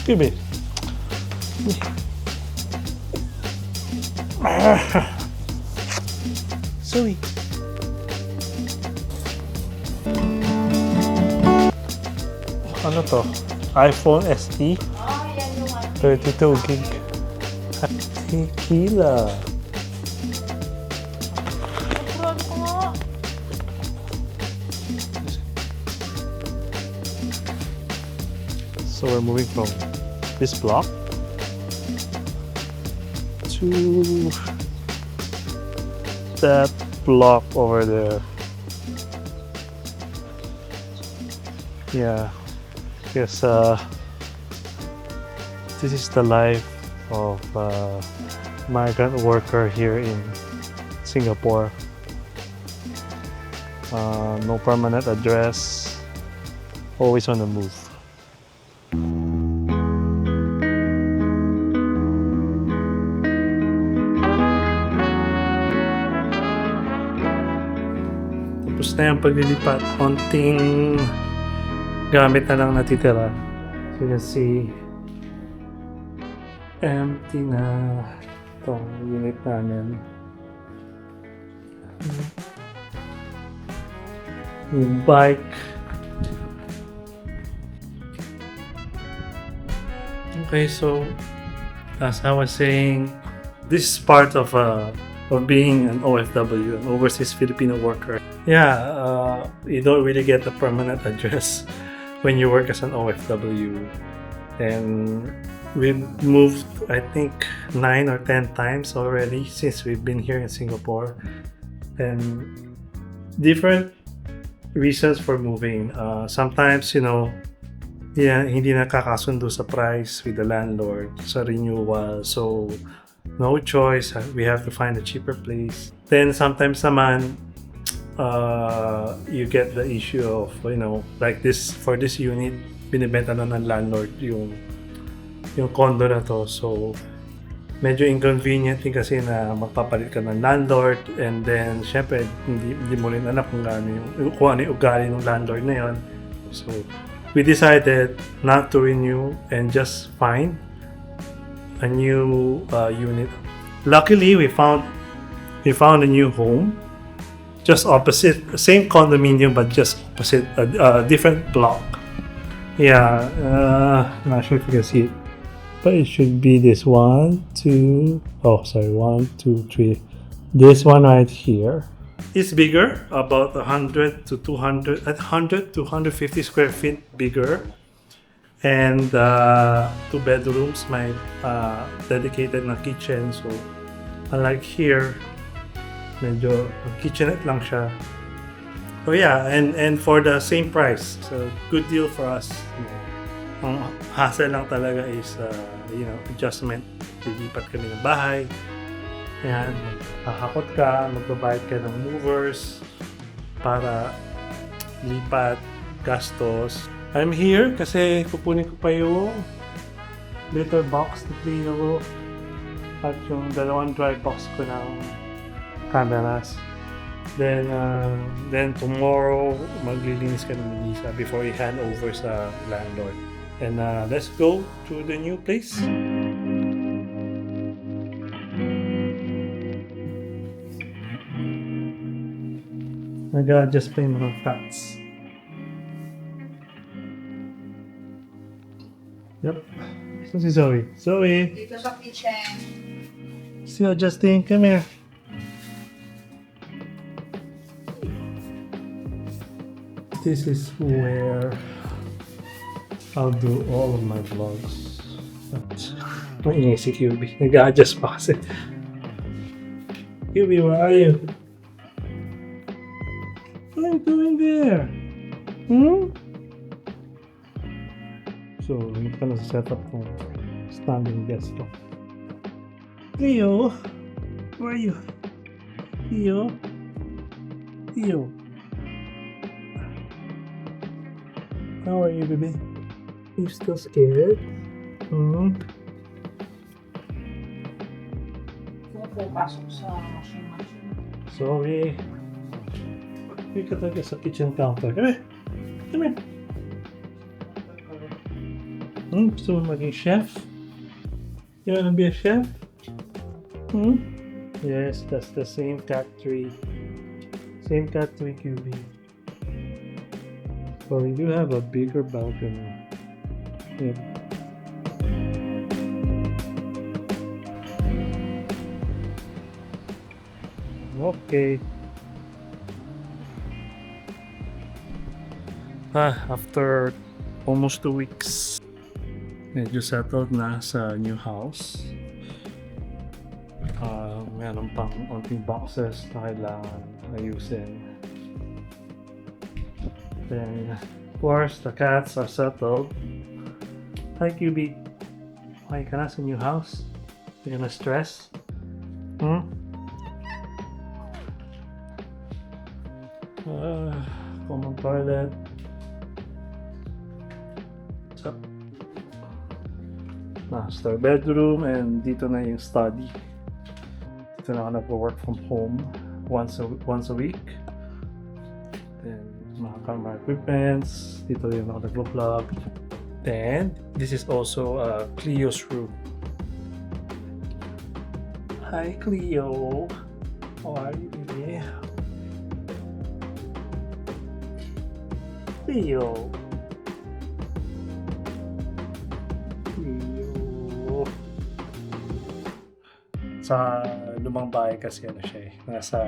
Give me. Sorry. Ano to? iPhone SE? Oh, yan yung 32 gig. Tequila. Apurado ko nga. So we're moving from this block to that block over there. Yeah, because this is the life of migrant worker here in Singapore. No permanent address, always on the move. Tapos na yung paglilipat, konting gamit na lang natitira. So you can see empty na itong unit namin. Yung bike. Okay, so as I was saying, this is part of being an OFW, an Overseas Filipino Worker. Yeah, you don't really get a permanent address when you work as an OFW. And we've moved, I think, 9 or 10 times already since we've been here in Singapore. And different reasons for moving. Sometimes, yeah, hindi nakakasundo sa price with the landlord sa renewal. So, no choice. We have to find a cheaper place. Then, sometimes naman, you get the issue of, like this, for this unit, binibenta na ng landlord yung condo na to. So, medyo inconvenient din kasi na magpapalit ka ng landlord, and then, syempre, hindi mo rin alam kung ano yung ugali ng landlord na yun. So, we decided not to renew and just find a new unit. Luckily, we found a new home just opposite, same condominium but just opposite a different block. Yeah, not sure if you can see it, but it should be this 1, 2. Oh, sorry, 1, 2, 3. This one right here. It's bigger, about 100 to 250 square feet bigger, and 2 bedrooms, my dedicated na kitchen. So unlike here, medyo kitchenette lang siya. Oh yeah, and for the same price, so good deal for us. Ang hassle lang talaga is adjustment. Lilipat kami ng bahay. Ayan, hahakot ka, magbabayad ka ng movers para lipat, gastos. I'm here kasi kukunin ko pa yung litter box na Clio at yung 2 dry box ko ng cameras. Then tomorrow, maglilinis ka ng Lisa before i-hand over sa landlord. And let's go to the new place. Nag-adjust pa yung mga fats. Yep. So si Zoe. Zoe! Dito sa kitchen. Still adjusting. Come here. This is where I'll do all of my vlogs. Maingay si QB. Nag-adjust pa kasi. QB, where are you? What are you doing there? So, hindi ka na sa setup ng standing desk ko. Theo? Where are you? Theo? Theo? How are you, baby? You still scared? Pumapasok sa machine. Sorry. Hindi ka talaga sa kitchen counter. Come here. Come here. Gusto mo maging chef? You wanna be a chef? Yes, that's the same cat tree. Same cat tree QB. But we do have a bigger balcony. Yep. Okay. After almost 2 weeks, medyo settled na sa new house. Meron pang onting boxes na kailangan ayusin. Then, of course, the cats are settled. Hi, QB. Okay ka na sa new house? You gonna stress? Common toilet. So, master bedroom, and dito na yung study. Dito na ako nag-work from home once a week. Then, mga camera equipments. Dito rin ako nag-vlog. Then, this is also Cleo's room. Hi, Cleo. How are you, baby? Cleo. Sa lumang bahay kasi ano siya nasa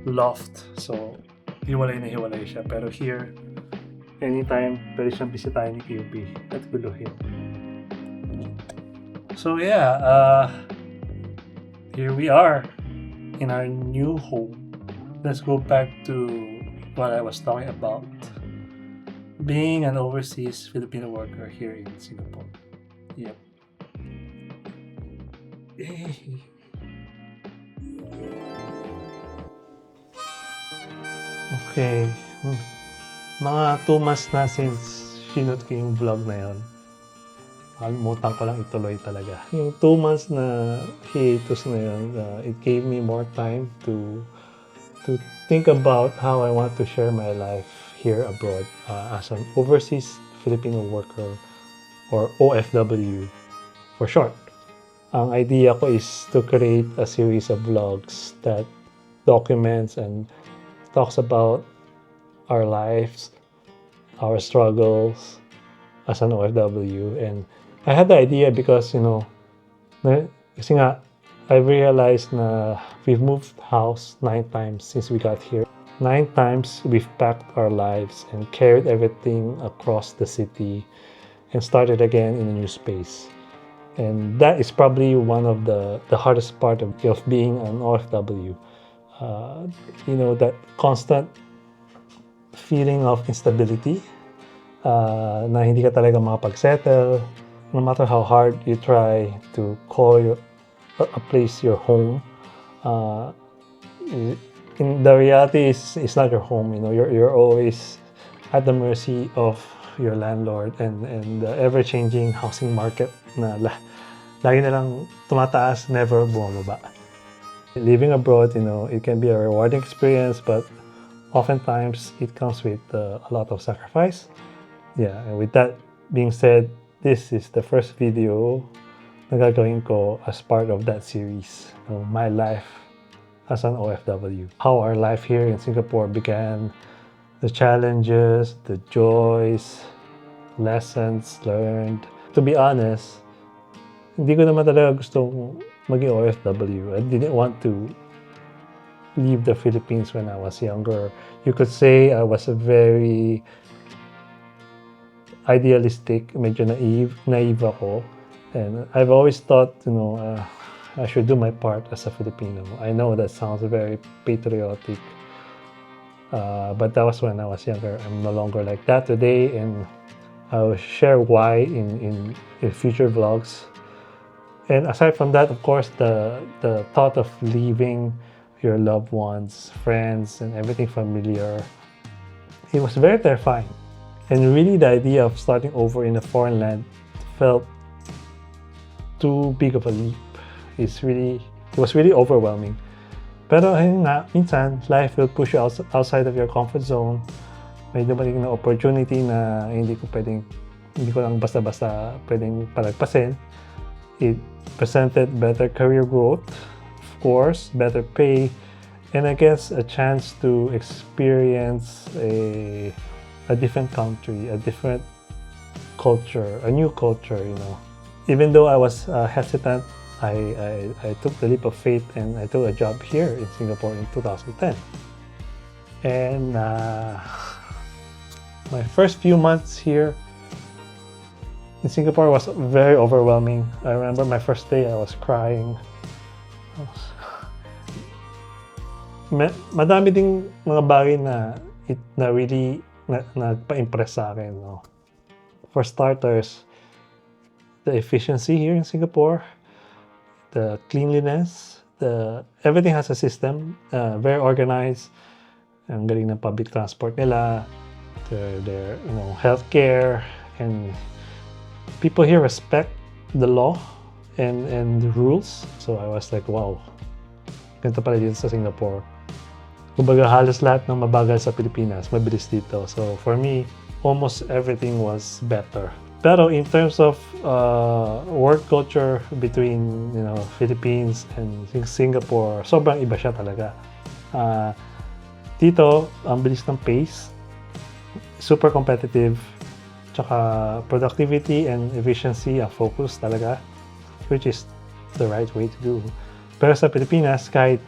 loft, so hiwalay na hiwalay siya, pero here anytime pwede siyang bisitahin ni QB at guluhin. So yeah, here we are in our new home. Let's go back to what I was talking about, being an overseas Filipino worker here in Singapore. Yep. Okay. Mga 2 months na since sinut ko yung vlog na yun. Kalimutan ko lang ituloy talaga. Yung 2 months na hiatus na yun, it gave me more time to think about how I want to share my life here abroad as an overseas Filipino worker, or OFW for short. Ang idea ko is to create a series of vlogs that documents and talks about our lives, our struggles as an OFW. And I had the idea because, kasi nga, I realized na we've moved house 9 times since we got here. 9 times we've packed our lives and carried everything across the city and started again in a new space. And that is probably one of the hardest part of being an OFW. That constant feeling of instability, na hindi ka talaga makapag-settle, no matter how hard you try to call a place your home. In the reality, it's not your home. You're always at the mercy of your landlord and the ever-changing housing market na lagi na lang tumataas, never bumababa. Living abroad, it can be a rewarding experience, but oftentimes it comes with a lot of sacrifice. Yeah, and with that being said, this is the first video na gagawin ko as part of that series, my life as an OFW. How our life here in Singapore began, the challenges, the joys, lessons learned. To be honest, hindi ko naman talaga gustong maging OFW. I didn't want to leave the Philippines when I was younger. You could say I was a very idealistic, medyo naive ako. And I've always thought, I should do my part as a Filipino. I know that sounds very patriotic, but that was when I was younger. I'm no longer like that today, and I'll share why in future vlogs. And aside from that, of course, the thought of leaving your loved ones, friends, and everything familiar, it was very terrifying. And really, the idea of starting over in a foreign land felt too big of a leap. It was really overwhelming. Pero ayun nga, minsan, life will push you outside of your comfort zone. May dumating na opportunity na hindi ko pwedeng hindi ko lang basta-basta pwedeng palagpasin. It presented better career growth, of course, better pay, and I guess a chance to experience a different country, a different culture, a new culture, you know. Even though I was hesitant, I took the leap of faith and I took a job here in Singapore in 2010. And my first few months here in Singapore was very overwhelming. I remember my first day, I was crying. Madami ding mga bagay na really nagpa-impress sa akin, no? For starters, the efficiency here in Singapore, the cleanliness, everything has a system, very organized. Ang galing ng public transport nila, their healthcare, and people here respect the law and the rules. So I was like, wow, ganito pala dito sa Singapore. Kumbaga halos lahat ng mabagal sa Pilipinas, mabilis dito. So for me, almost everything was better. Pero in terms of work culture between Philippines and Singapore, sobrang iba siya talaga. Dito, ang bilis ng pace, super competitive, tsaka productivity and efficiency ang focus talaga, which is the right way to do. Pero sa Pilipinas, kahit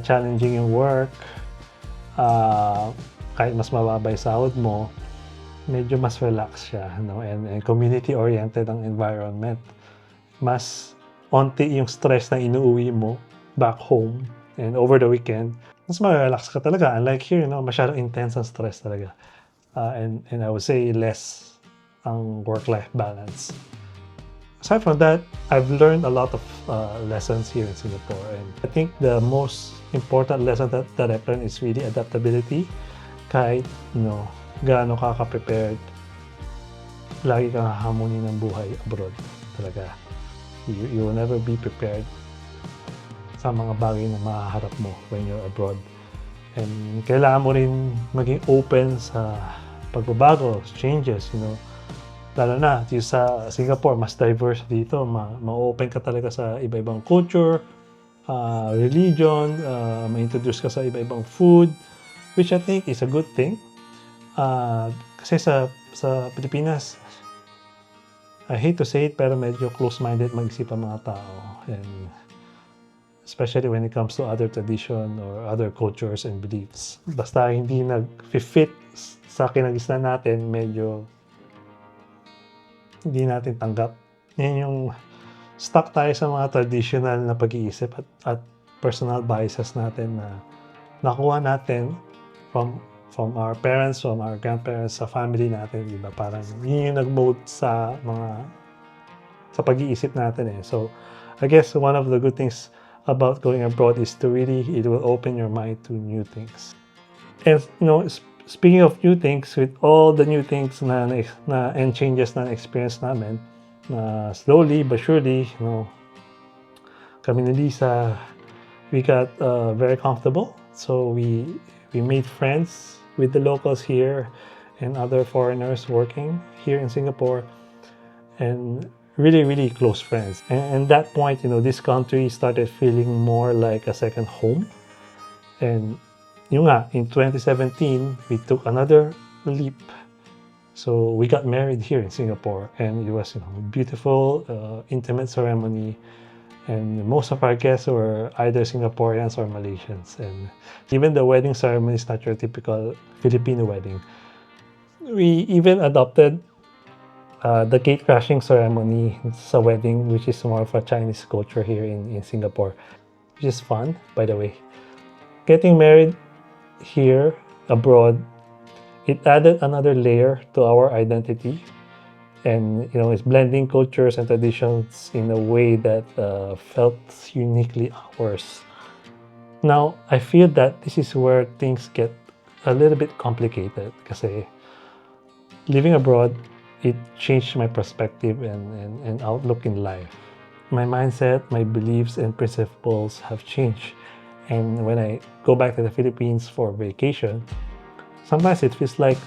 challenging yung work, kahit mas mababa yung sahod mo, medyo mas relax siya, and community-oriented ang environment. Mas onti yung stress na inuuwi mo back home and over the weekend. Mas ma-relax ka talaga. Unlike here, masyadong intense ang stress talaga. And I would say less ang work-life balance. Aside from that, I've learned a lot of lessons here in Singapore. And I think the most important lesson that I've learned is really adaptability. Kahit, gaano ka ka-prepared, lagi kang hahamunin ng buhay abroad talaga. You will never be prepared sa mga bagay na mahaharap mo when you're abroad. And kailangan mo rin maging open sa pagbabago, changes, Lalo na sa Singapore, mas diverse dito. Ma-open ka talaga sa iba-ibang culture, religion, ma-introduce ka sa iba-ibang food, which I think is a good thing. Kasi sa Pilipinas, I hate to say it, pero medyo close-minded mag-isip ang mga tao. And especially when it comes to other tradition or other cultures and beliefs. Basta hindi nag-fit sa kinagisnan natin, medyo hindi natin tanggap. Yan yung stuck tayo sa mga traditional na pag-iisip at personal biases natin na nakuha natin from our parents, from our grandparents, sa family natin, diba? Parang yun yung nag-mold sa pag-iisip natin eh. So, I guess one of the good things about going abroad is to really, it will open your mind to new things. And, speaking of new things, with all the new things and changes na experience namin, slowly but surely, kami ni Lisa, we got very comfortable. So we made friends with the locals here and other foreigners working here in Singapore, and really, really close friends. And at that point, this country started feeling more like a second home. And in 2017, we took another leap. So we got married here in Singapore, and it was a beautiful, intimate ceremony. And most of our guests were either Singaporeans or Malaysians. And even the wedding ceremony is not your typical Filipino wedding. We even adopted the gate crashing ceremony sa wedding, which is more of a Chinese culture here in Singapore, which is fun, by the way. Getting married here, abroad, it added another layer to our identity. And, it's blending cultures and traditions in a way that felt uniquely ours. Now, I feel that this is where things get a little bit complicated kasi living abroad, it changed my perspective and outlook in life. My mindset, my beliefs and principles have changed. And when I go back to the Philippines for vacation, sometimes it feels like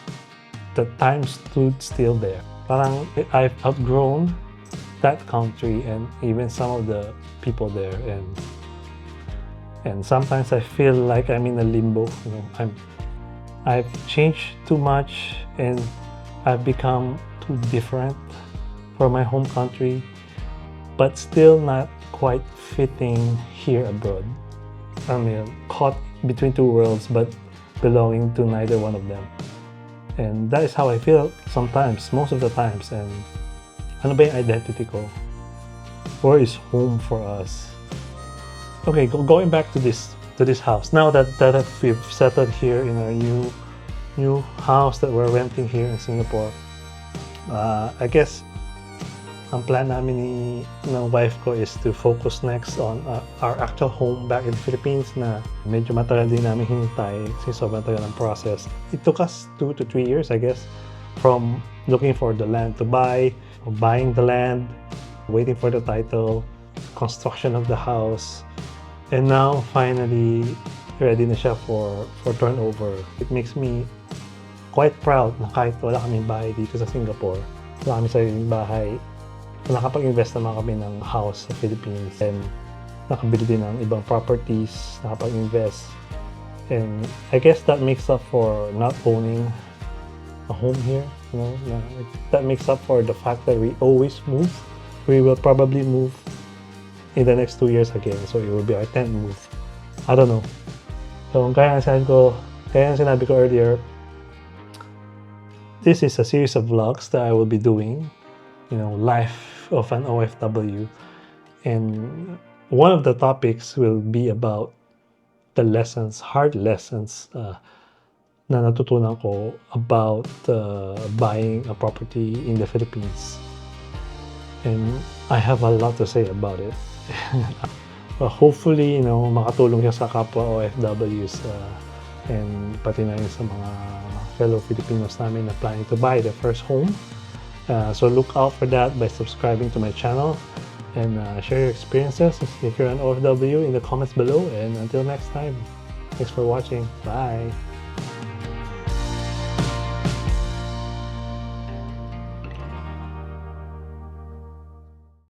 the time stood still there. Parang I've outgrown that country and even some of the people there, and sometimes I feel like I'm in a limbo. You know, I've changed too much and I've become too different for my home country, but still not quite fitting here abroad. I mean, caught between two worlds, but belonging to neither one of them. And that is how I feel sometimes, most of the times. And ano ba yung identity ko? Where is home for us? Okay, going back to this house. Now that we've settled here in our new house that we're renting here in Singapore, I guess ang plan namin ng wife ko is to focus next on our actual home back in the Philippines na medyo matagal din namin hinintay kasi sobrang tagal ng process. It took us 2 to 3 years, I guess, from looking for the land to buy, buying the land, waiting for the title, construction of the house, and now finally ready na siya for turnover. It makes me quite proud na kahit wala kaming bahay dito sa Singapore, wala kami sariling bahay, nakapag-invest naman kami ng house sa Philippines and nakabili din ng ibang properties, nakapag-invest. And I guess that makes up for not owning a home here, you know. That makes up for the fact that we always move. We will probably move in the next 2 years again, so it will be our 10th move. I don't know. So kaya sinabi ko earlier, this is a series of vlogs that I will be doing, you know, life of an OFW, and one of the topics will be about the lessons, hard lessons na natutunan ko about buying a property in the Philippines, and I have a lot to say about it. Hopefully, you know, makatulong siya sa kapwa OFWs and pati na rin sa mga fellow Filipinos namin na planning to buy their first home. So look out for that by subscribing to my channel and share your experiences if you're an OFW in the comments below. And until next time, thanks for watching. Bye.